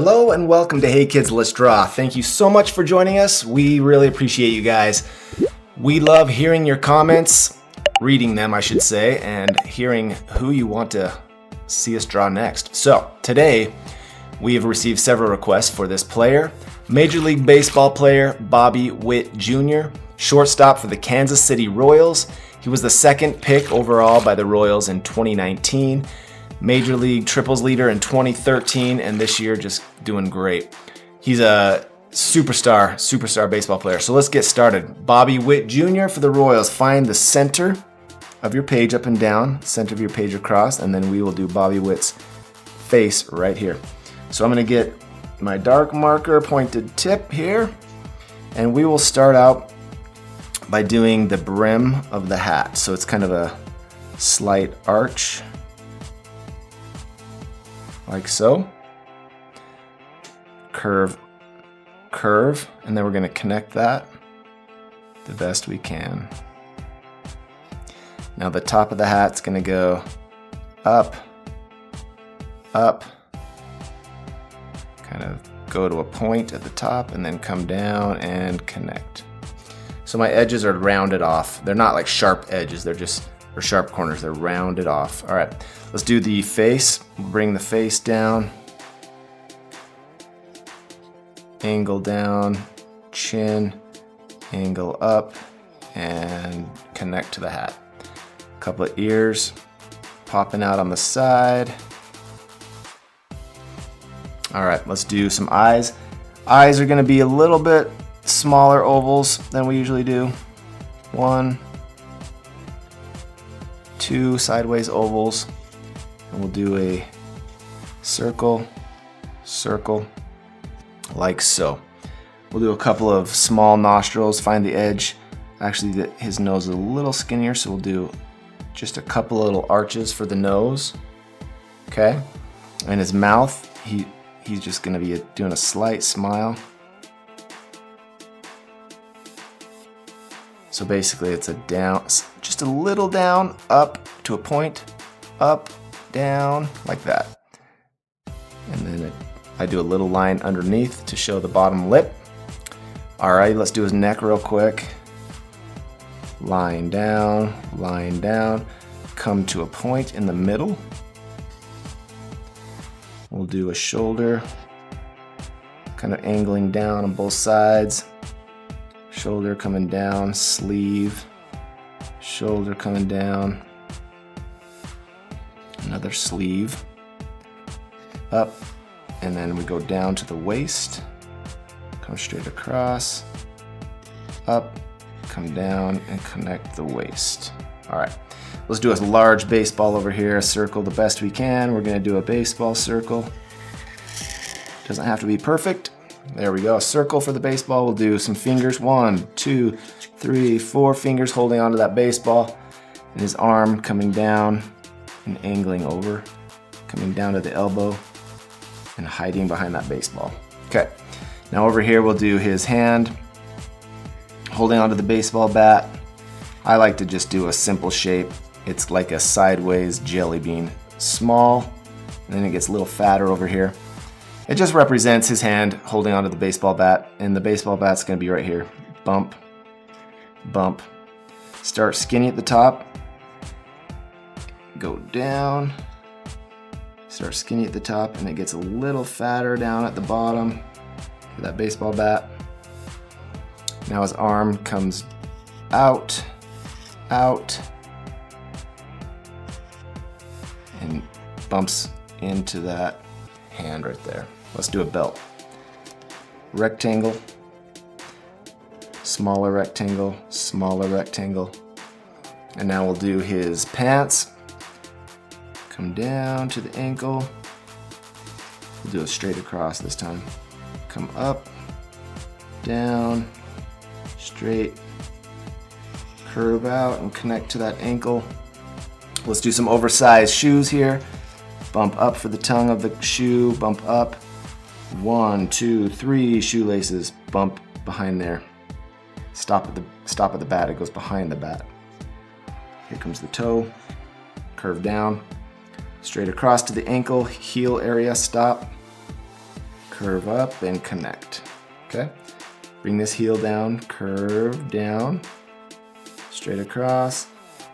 Hello and welcome to Hey Kids, Let's Draw. Thank you so much for joining us. We really appreciate you guys. We love hearing your comments, reading them I should say, and hearing who you want to see us draw next. So today we have received several requests for this player. Major League Baseball player Bobby Witt Jr., shortstop for the Kansas City Royals. He was the second pick overall by the Royals in 2019. Major League triples leader in 2013, and this year just doing great. He's a superstar baseball player. So let's get started. Bobby Witt Jr. for the Royals. Find the center of your page up and down, center of your page across, and then we will do Bobby Witt's face right here. So I'm gonna get my dark marker pointed tip here, and we will start out by doing the brim of the hat. So it's kind of a slight arch, like so. Curve, and then we're gonna connect that the best we can. Now the top of the hat's gonna go up, kind of go to a point at the top and then come down and connect. So my edges are rounded off. They're not like sharp edges, they're just, or sharp corners, they're rounded off. All right, let's do the face. Bring the face down, angle down, chin, angle up, and connect to the hat. A couple of ears popping out on the side. All right, let's do some eyes. Eyes are gonna be a little bit smaller ovals than we usually do. 1, 2 sideways ovals, and we'll do a circle, like so. We'll do a couple of small nostrils, find the edge. Actually, his nose is a little skinnier, so we'll do just a couple of little arches for the nose, okay? And his mouth, he's just gonna be doing a slight smile. So basically it's a down, just a little down, up to a point, up, down, like that. And then I do a little line underneath to show the bottom lip. All right, let's do his neck real quick. Line down, come to a point in the middle. We'll do a shoulder, kind of angling down on both sides. Shoulder coming down, sleeve, shoulder coming down, another sleeve, up, and then we go down to the waist, come straight across, up, come down, and connect the waist. All right, let's do a large baseball over here, a circle the best we can. We're gonna do a baseball circle. Doesn't have to be perfect. There we go, a circle for the baseball. We'll do some fingers, 1, 2, 3, 4 fingers holding onto that baseball, and his arm coming down and angling over, coming down to the elbow and hiding behind that baseball. Okay, now over here we'll do his hand holding onto the baseball bat. I like to just do a simple shape. It's like a sideways jelly bean, small, and then it gets a little fatter over here. It just represents his hand holding onto the baseball bat, and the baseball bat's gonna be right here. Bump, bump. Start skinny at the top, go down, start skinny at the top, and it gets a little fatter down at the bottom for that baseball bat. Now his arm comes out, and bumps into that hand right there. Let's do a belt. Rectangle, smaller rectangle, smaller rectangle. And now we'll do his pants. Come down to the ankle. We'll do it straight across this time. Come up, down, straight, curve out and connect to that ankle. Let's do some oversized shoes here. Bump up for the tongue of the shoe, bump up. 1, 2, 3 shoelaces, bump behind there. Stop at the bat, it goes behind the bat. Here comes the toe, curve down, straight across to the ankle, heel area, stop, curve up, and connect. Okay? Bring this heel down, curve down, straight across.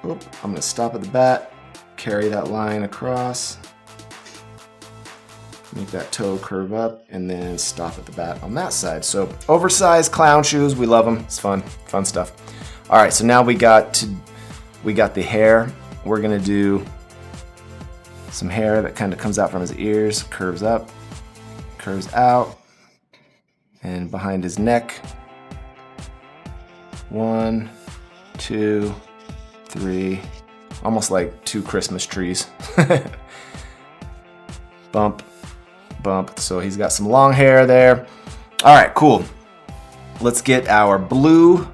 Oop, I'm gonna stop at the bat, carry that line across, make that toe curve up, and then stop at the bat on that side. So oversized clown shoes, we love them. It's fun stuff. All right, so now we got the hair. We're gonna do some hair that kind of comes out from his ears, curves up, curves out, and behind his neck. 1, 2, 3, almost like 2 Christmas trees. Bump, bump. So he's got some long hair there. All right, cool. Let's get our blue.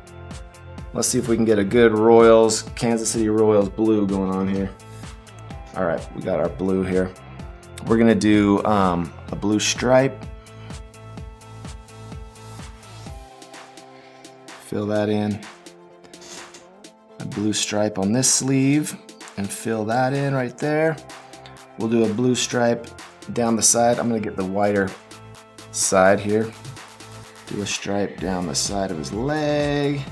Let's see if we can get a good Royals, Kansas City Royals blue going on here. All right, we got our blue here. We're gonna do a blue stripe. Fill that in. A blue stripe on this sleeve and fill that in right there. We'll do a blue stripe down the side. I'm gonna get the wider side here. Do a stripe down the side of his leg.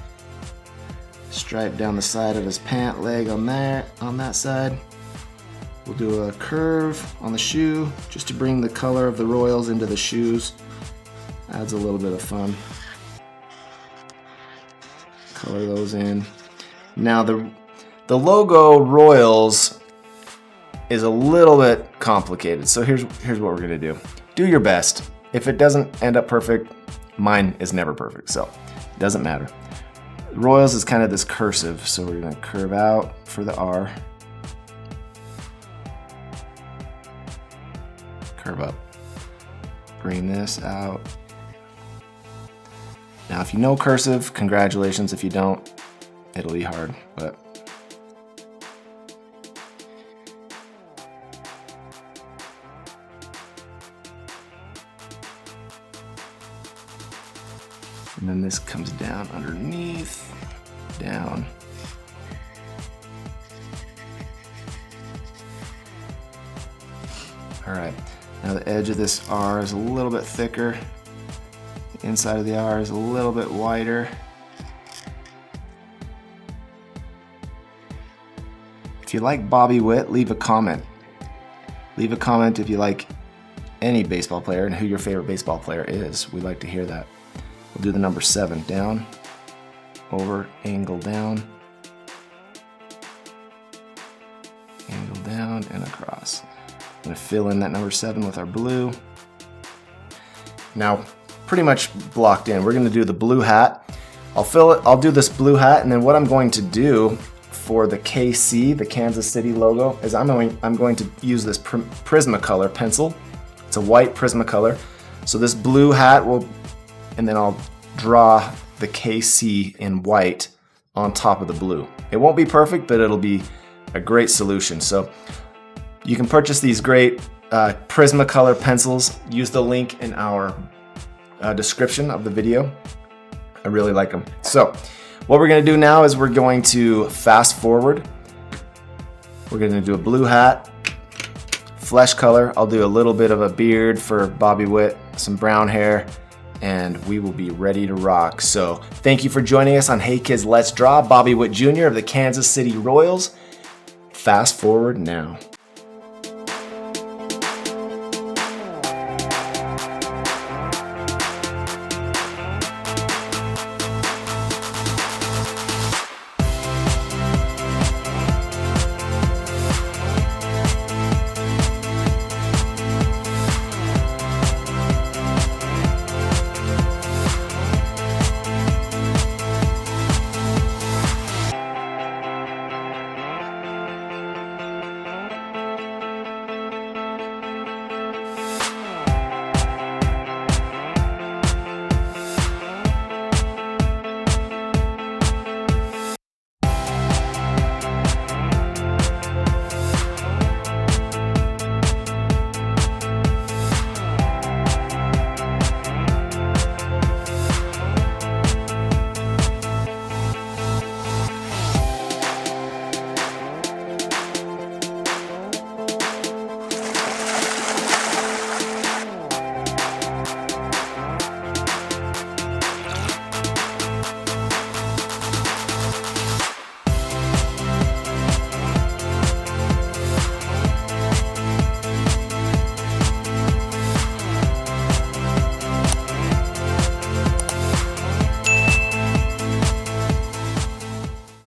Stripe down the side of his pant leg on that side. We'll do a curve on the shoe just to bring the color of the Royals into the shoes. Adds a little bit of fun. Color those in. Now the logo Royals is a little bit complicated. So here's what we're gonna do. Do your best. If it doesn't end up perfect, mine is never perfect, so it doesn't matter. Royals is kind of this cursive, so we're gonna curve out for the R. Curve up. Bring this out. Now, if you know cursive, congratulations. If you don't, it'll be hard, but. And then this comes down underneath, down. All right, now the edge of this R is a little bit thicker. The inside of the R is a little bit wider. If you like Bobby Witt, leave a comment. Leave a comment if you like any baseball player and who your favorite baseball player is. We'd like to hear that. We'll do the number 7, down, over, angle down, and across. I'm gonna fill in that number 7 with our blue. Now, pretty much blocked in. We're gonna do the blue hat. I'll do this blue hat, and then what I'm going to do for the KC, the Kansas City logo, is I'm going to use this Prismacolor pencil. It's a white Prismacolor. So this blue hat will, and then I'll draw the KC in white on top of the blue. It won't be perfect, but it'll be a great solution. So you can purchase these great Prismacolor pencils. Use the link in our description of the video. I really like them. So what we're gonna do now is we're going to fast forward. We're gonna do a blue hat, flesh color. I'll do a little bit of a beard for Bobby Witt, some brown hair, and we will be ready to rock. So thank you for joining us on Hey Kids Let's Draw. Bobby Witt Jr. of the Kansas City Royals. Fast forward now.